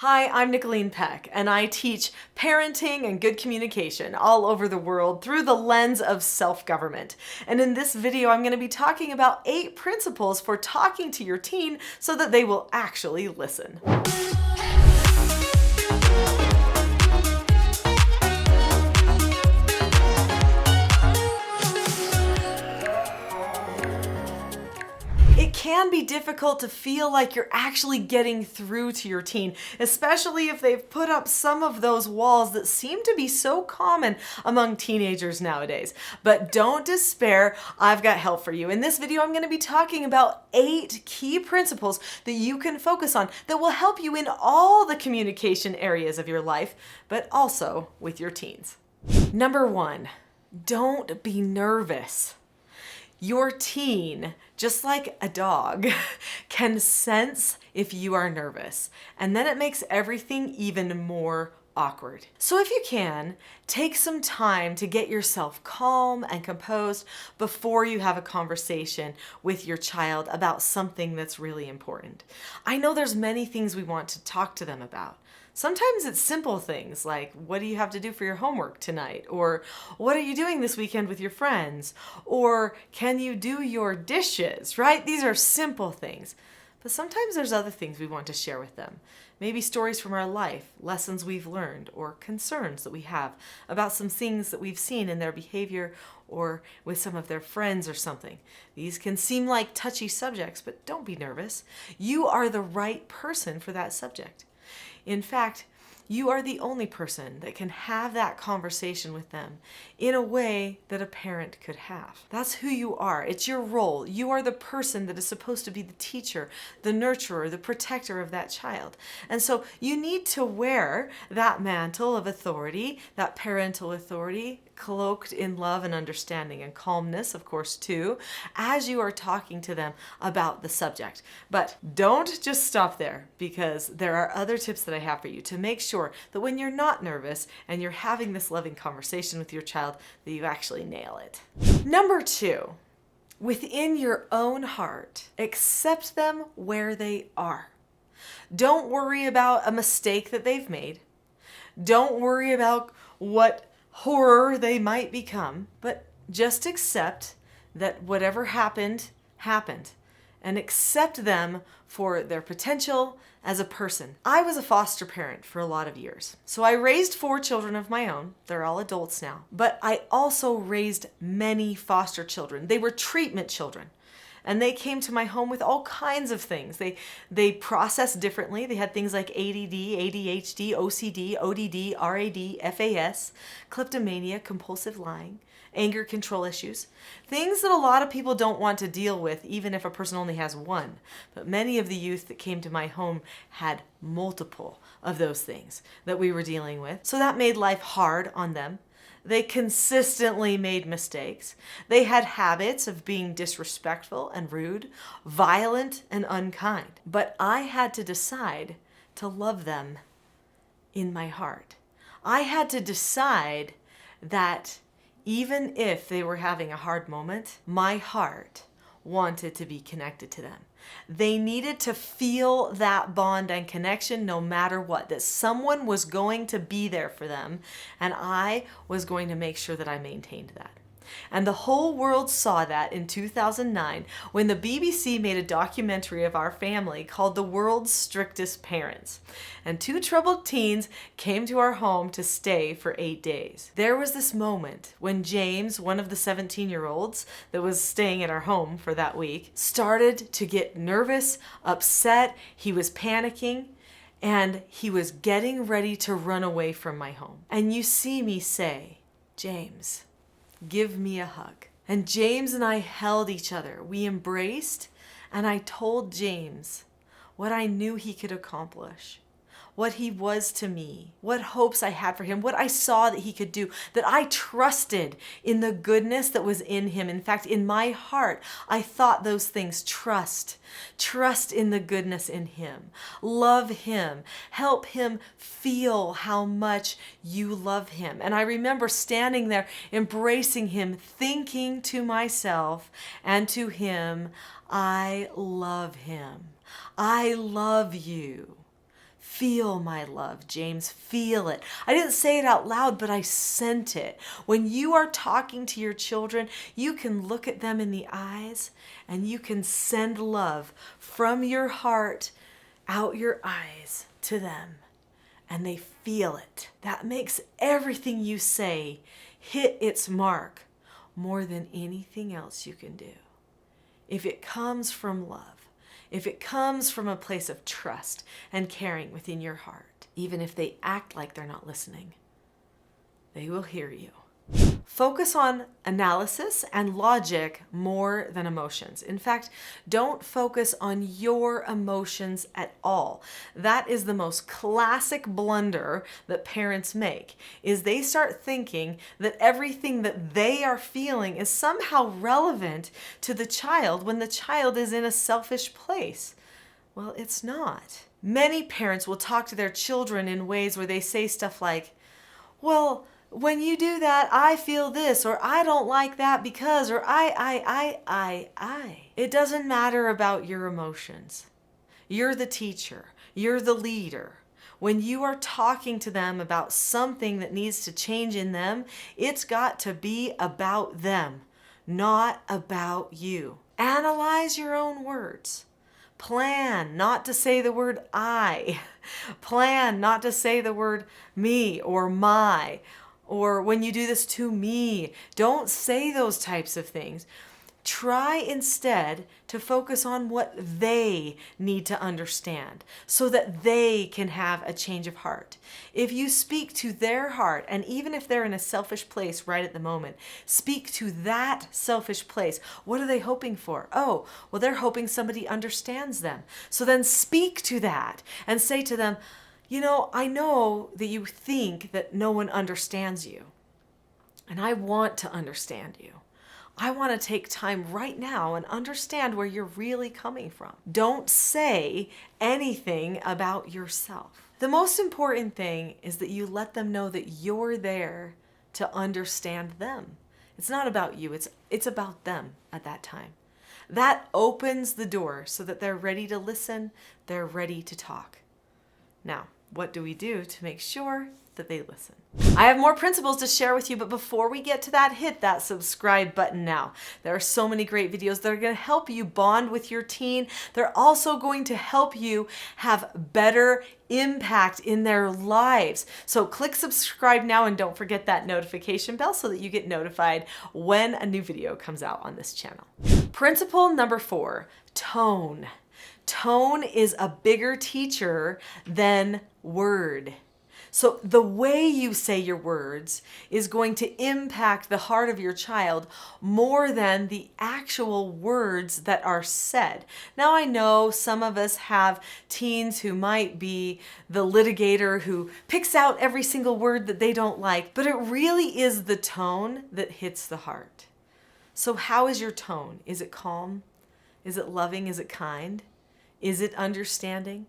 Hi, I'm Nicholeen Peck, and I teach parenting and good communication all over the world through the lens of self-government. And in this video, I'm going to be talking about 8 principles for talking to your teen so that they will actually listen. It can be difficult to feel like you're actually getting through to your teen, especially if they've put up some of those walls that seem to be so common among teenagers nowadays. But don't despair, I've got help for you. In this video, I'm going to be talking about 8 key principles that you can focus on that will help you in all the communication areas of your life, but also with your teens. Number 1, don't be nervous. Your teen, just like a dog, can sense if you are nervous, and then it makes everything even more awkward. So if you can, take some time to get yourself calm and composed before you have a conversation with your child about something that's really important. I know there's many things we want to talk to them about. Sometimes it's simple things like, what do you have to do for your homework tonight? Or what are you doing this weekend with your friends? Or can you do your dishes, right? These are simple things. But sometimes there's other things we want to share with them. Maybe stories from our life, lessons we've learned, or concerns that we have about some things that we've seen in their behavior or with some of their friends or something. These can seem like touchy subjects, but don't be nervous. You are the right person for that subject. In fact, you are the only person that can have that conversation with them in a way that a parent could have. That's who you are. It's your role. You are the person that is supposed to be the teacher, the nurturer, the protector of that child. And so you need to wear that mantle of authority, that parental authority, cloaked in love and understanding and calmness, of course, too, as you are talking to them about the subject. But don't just stop there, because there are other tips that I have for you to make sure that when you're not nervous and you're having this loving conversation with your child, that you actually nail it. Number 2, within your own heart, accept them where they are. Don't worry about a mistake that they've made. Don't worry about what horror they might become, but just accept that whatever happened, happened, and accept them for their potential as a person. I was a foster parent for a lot of years, so I raised 4 children of my own. They're all adults now, but I also raised many foster children. They were treatment children. And they came to my home with all kinds of things. They processed differently. They had things like ADD, ADHD, OCD, ODD, RAD, FAS, kleptomania, compulsive lying, anger control issues. Things that a lot of people don't want to deal with, even if a person only has one. But many of the youth that came to my home had multiple of those things that we were dealing with. So that made life hard on them. They consistently made mistakes. They had habits of being disrespectful and rude, violent and unkind. But I had to decide to love them in my heart. I had to decide that even if they were having a hard moment, my heart wanted to be connected to them. They needed to feel that bond and connection no matter what, that someone was going to be there for them, and I was going to make sure that I maintained that. And the whole world saw that in 2009 when the BBC made a documentary of our family called The World's Strictest Parents. And 2 troubled teens came to our home to stay for 8 days. There was this moment when James, one of the 17-year-olds that was staying at our home for that week, started to get nervous, upset, he was panicking, and he was getting ready to run away from my home. And you see me say, "James, give me a hug." And James and I held each other. We embraced, and I told James what I knew he could accomplish, what he was to me, what hopes I had for him, what I saw that he could do, that I trusted in the goodness that was in him. In fact, in my heart, I thought those things: trust in the goodness in him, love him, help him feel how much you love him. And I remember standing there, embracing him, thinking to myself and to him, I love him. I love you. Feel my love, James. Feel it. I didn't say it out loud, but I sent it. When you are talking to your children, you can look at them in the eyes and you can send love from your heart out your eyes to them. And they feel it. That makes everything you say hit its mark more than anything else you can do. If it comes from love, if it comes from a place of trust and caring within your heart, even if they act like they're not listening, they will hear you. Focus on analysis and logic more than emotions. In fact, don't focus on your emotions at all. That is the most classic blunder that parents make, is they start thinking that everything that they are feeling is somehow relevant to the child when the child is in a selfish place. Well, it's not. Many parents will talk to their children in ways where they say stuff like, well, when you do that, I feel this, or I don't like that because, or I. It doesn't matter about your emotions. You're the teacher. You're the leader. When you are talking to them about something that needs to change in them, it's got to be about them, not about you. Analyze your own words. Plan not to say the word I. Plan not to say the word me or my. Or when you do this to me, don't say those types of things. Try instead to focus on what they need to understand so that they can have a change of heart. If you speak to their heart, and even if they're in a selfish place right at the moment, speak to that selfish place. What are they hoping for? Oh, well, they're hoping somebody understands them. So then speak to that and say to them, you know, I know that you think that no one understands you, and I want to understand you. I want to take time right now and understand where you're really coming from. Don't say anything about yourself. The most important thing is that you let them know that you're there to understand them. It's not about you, it's about them at that time. That opens the door so that they're ready to listen, they're ready to talk. Now, what do we do to make sure that they listen? I have more principles to share with you, but before we get to that, hit that subscribe button now. There are so many great videos that are going to help you bond with your teen. They're also going to help you have better impact in their lives. So click subscribe now and don't forget that notification bell so that you get notified when a new video comes out on this channel. Principle number 4, tone. Tone is a bigger teacher than word. So the way you say your words is going to impact the heart of your child more than the actual words that are said. Now, I know some of us have teens who might be the litigator who picks out every single word that they don't like, but it really is the tone that hits the heart. So how is your tone? Is it calm? Is it loving? Is it kind? Is it understanding?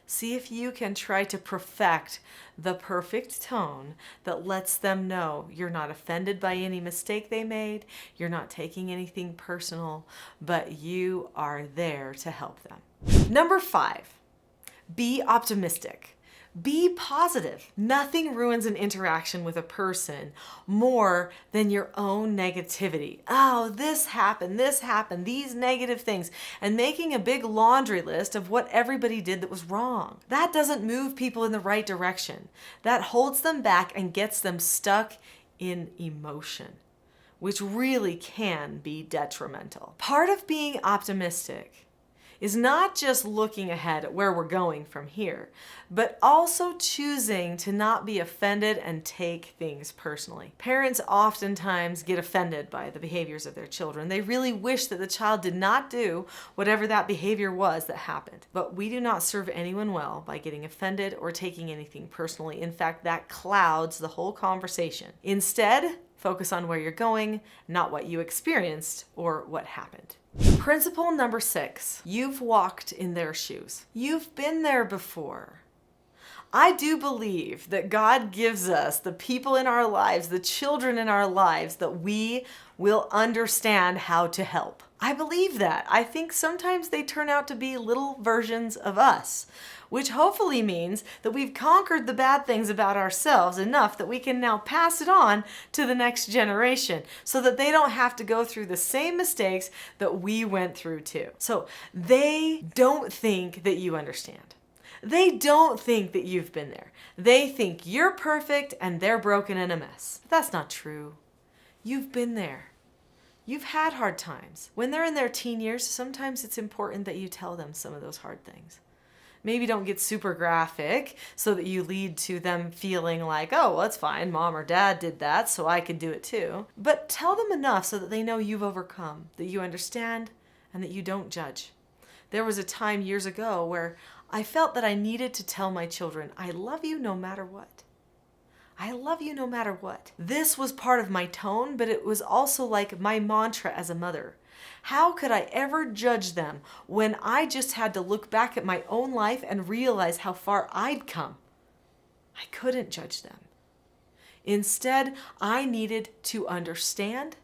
See if you can try to perfect the perfect tone that lets them know you're not offended by any mistake they made, you're not taking anything personal, but you are there to help them. Number 5, be optimistic. Be positive. Nothing ruins an interaction with a person more than your own negativity. Oh, this happened, these negative things, and making a big laundry list of what everybody did that was wrong. That doesn't move people in the right direction. That holds them back and gets them stuck in emotion, which really can be detrimental. Part of being optimistic is not just looking ahead at where we're going from here, but also choosing to not be offended and take things personally. Parents oftentimes get offended by the behaviors of their children. They really wish that the child did not do whatever that behavior was that happened. But we do not serve anyone well by getting offended or taking anything personally. In fact, that clouds the whole conversation. Instead, focus on where you're going, not what you experienced or what happened. Principle number 6, you've walked in their shoes. You've been there before. I do believe that God gives us the people in our lives, the children in our lives that we will understand how to help. I believe that. I think sometimes they turn out to be little versions of us, which hopefully means that we've conquered the bad things about ourselves enough that we can now pass it on to the next generation so that they don't have to go through the same mistakes that we went through too. So they don't think that you understand. They don't think that you've been there. They think you're perfect and they're broken and a mess. But that's not true. You've been there. You've had hard times. When they're in their teen years, sometimes it's important that you tell them some of those hard things. Maybe don't get super graphic so that you lead to them feeling like, oh, well, it's fine. Mom or dad did that, so I could do it too. But tell them enough so that they know you've overcome, that you understand, and that you don't judge. There was a time years ago where I felt that I needed to tell my children, I love you no matter what. I love you no matter what. This was part of my tone, but it was also like my mantra as a mother. How could I ever judge them when I just had to look back at my own life and realize how far I'd come? I couldn't judge them. Instead, I needed to understand,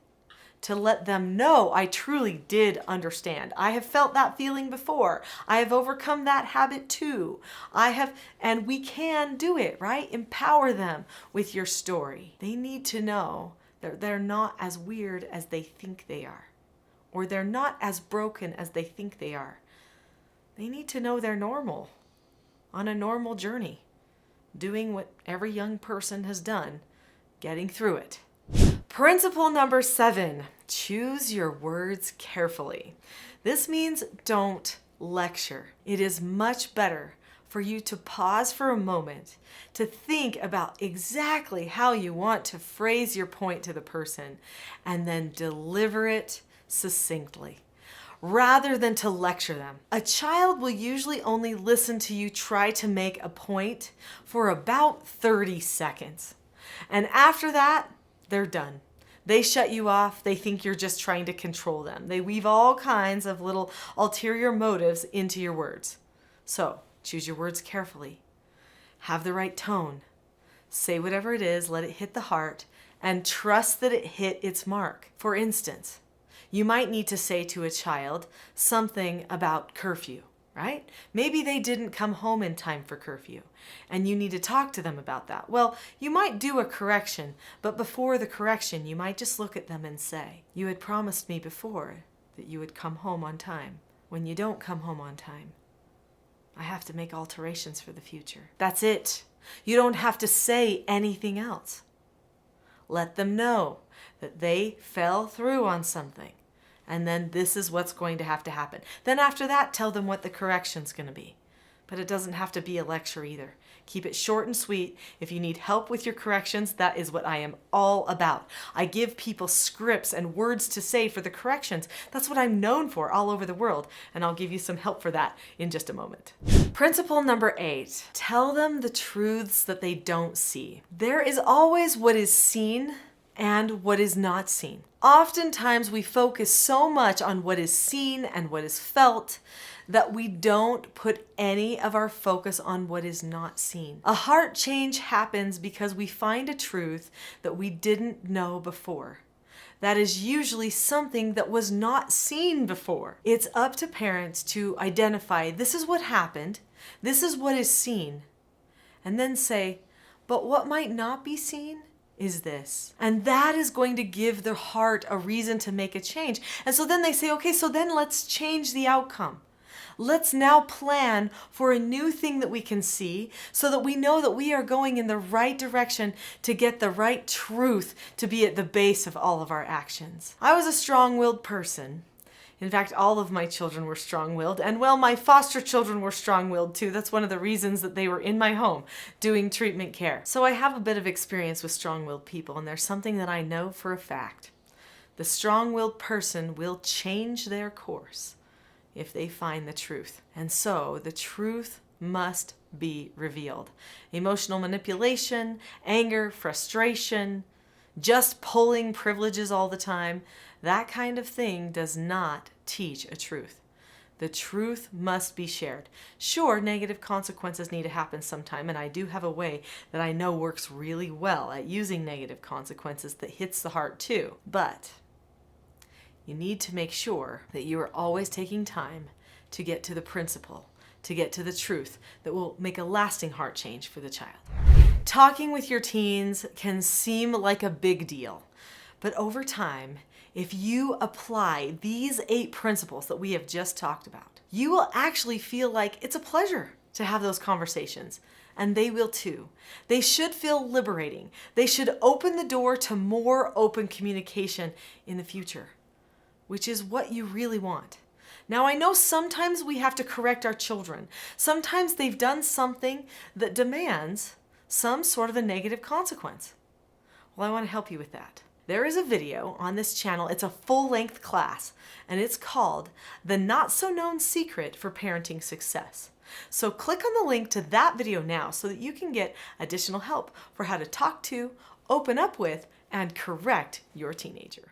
to let them know I truly did understand. I have felt that feeling before. I have overcome that habit too. And we can do it, right? Empower them with your story. They need to know that they're not as weird as they think they are, or they're not as broken as they think they are. They need to know they're normal, on a normal journey, doing what every young person has done, getting through it. Principle number 7, choose your words carefully. This means don't lecture. It is much better for you to pause for a moment to think about exactly how you want to phrase your point to the person and then deliver it succinctly, rather than to lecture them. A child will usually only listen to you try to make a point for about 30 seconds. And after that, they're done. They shut you off. They think you're just trying to control them. They weave all kinds of little ulterior motives into your words. So choose your words carefully. Have the right tone. Say whatever it is, let it hit the heart, and trust that it hit its mark. For instance, you might need to say to a child something about curfew, right? Maybe they didn't come home in time for curfew, and you need to talk to them about that. Well, you might do a correction, but before the correction, you might just look at them and say, you had promised me before that you would come home on time. When you don't come home on time, I have to make alterations for the future. That's it. You don't have to say anything else. Let them know that they fell through on something. And then this is what's going to have to happen. Then after that, tell them what the correction's going to be. But it doesn't have to be a lecture either. Keep it short and sweet. If you need help with your corrections, that is what I am all about. I give people scripts and words to say for the corrections. That's what I'm known for all over the world. And I'll give you some help for that in just a moment. Principle number 8, tell them the truths that they don't see. There is always what is seen and what is not seen. Oftentimes we focus so much on what is seen and what is felt that we don't put any of our focus on what is not seen. A heart change happens because we find a truth that we didn't know before. That is usually something that was not seen before. It's up to parents to identify, this is what happened, this is what is seen, and then say, but what might not be seen is this. And that is going to give their heart a reason to make a change. And so then they say, okay, so then let's change the outcome. Let's now plan for a new thing that we can see so that we know that we are going in the right direction to get the right truth to be at the base of all of our actions. I was a strong-willed person. In fact, all of my children were strong-willed, and well, my foster children were strong-willed too. That's one of the reasons that they were in my home doing treatment care. So I have a bit of experience with strong-willed people, and there's something that I know for a fact. The strong-willed person will change their course if they find the truth. And so the truth must be revealed. Emotional manipulation, anger, frustration, just pulling privileges all the time, that kind of thing does not teach a truth. The truth must be shared. Sure, negative consequences need to happen sometime, and I do have a way that I know works really well at using negative consequences that hits the heart too. But you need to make sure that you are always taking time to get to the principle, to get to the truth that will make a lasting heart change for the child. Talking with your teens can seem like a big deal, but over time, if you apply these 8 principles that we have just talked about, you will actually feel like it's a pleasure to have those conversations, and they will too. They should feel liberating. They should open the door to more open communication in the future, which is what you really want. Now, I know sometimes we have to correct our children. Sometimes they've done something that demands some sort of a negative consequence. Well, I want to help you with that. There is a video on this channel. It's a full-length class, and it's called The Not-So-Known Secret for Parenting Success. So click on the link to that video now so that you can get additional help for how to talk to, open up with, and correct your teenager.